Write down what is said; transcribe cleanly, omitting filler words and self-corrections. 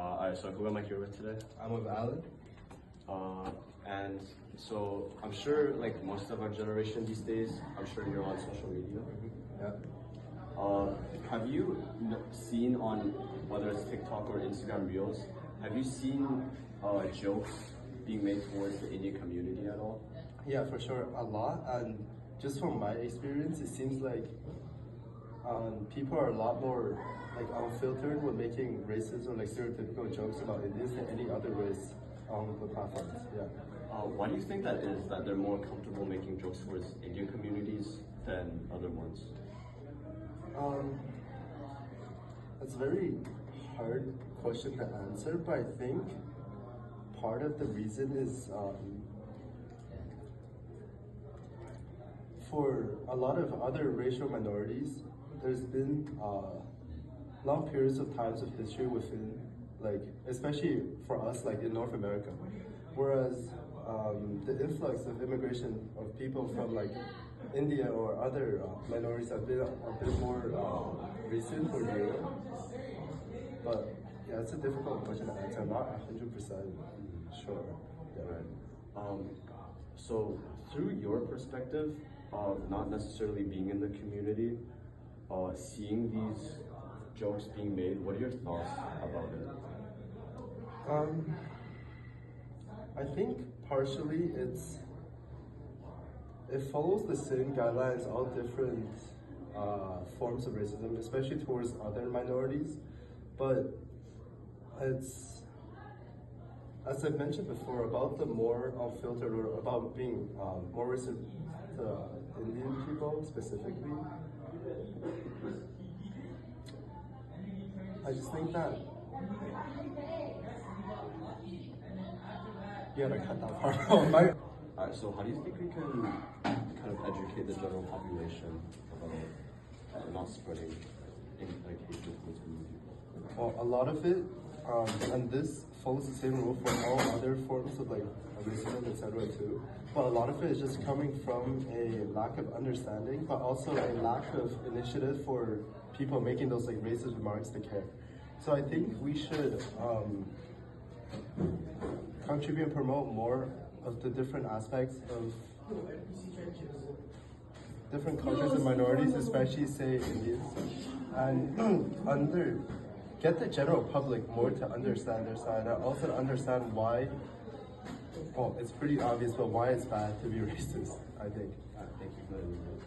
Alright, so who am I here with today? I'm with Alan. And so I'm sure, like most of our generation these days, I'm sure you're on social media. Yeah. Have you seen on whether it's TikTok or Instagram Reels? Have you seen jokes being made towards the Indian community at all? Yeah, for sure, a lot. And just from my experience, it seems like people are a lot more like unfiltered when making racist or like stereotypical jokes about Indians than any other race on the platforms. Yeah. Why do you think that is? That they're more comfortable making jokes towards Indian communities than other ones? It's a very hard question to answer, but I think part of the reason is for a lot of other racial minorities, there's been long periods of times of history within, like, especially for us, like in North America, whereas the influx of immigration of people from like India or other minorities have been a bit more recent or newer. But yeah, it's a difficult question to answer. I'm not 100% sure. Yeah. Right. So through your perspective, not necessarily being in the community, seeing these jokes being made, what are your thoughts about it? I think partially it follows the same guidelines, all different forms of racism, especially towards other minorities. But it's, as I mentioned before, about the more unfiltered or about being more racist to Indian people specifically. I just think that you gotta cut that part out. Alright, so how do you think we can kind of educate the general population about not spreading like hatred towards Indian people? Well, a lot of it, and this follows the same rule for all other forms of like racism, etc. too. But a lot of it is just coming from a lack of understanding, but also a lack of initiative for people making those like racist remarks to care. So I think we should contribute and promote more of the different aspects of different cultures and minorities, especially say Indians, and get the general public more to understand their side and also to understand why. Well, it's pretty obvious, but why it's bad to be racist, I think. Thank you very much.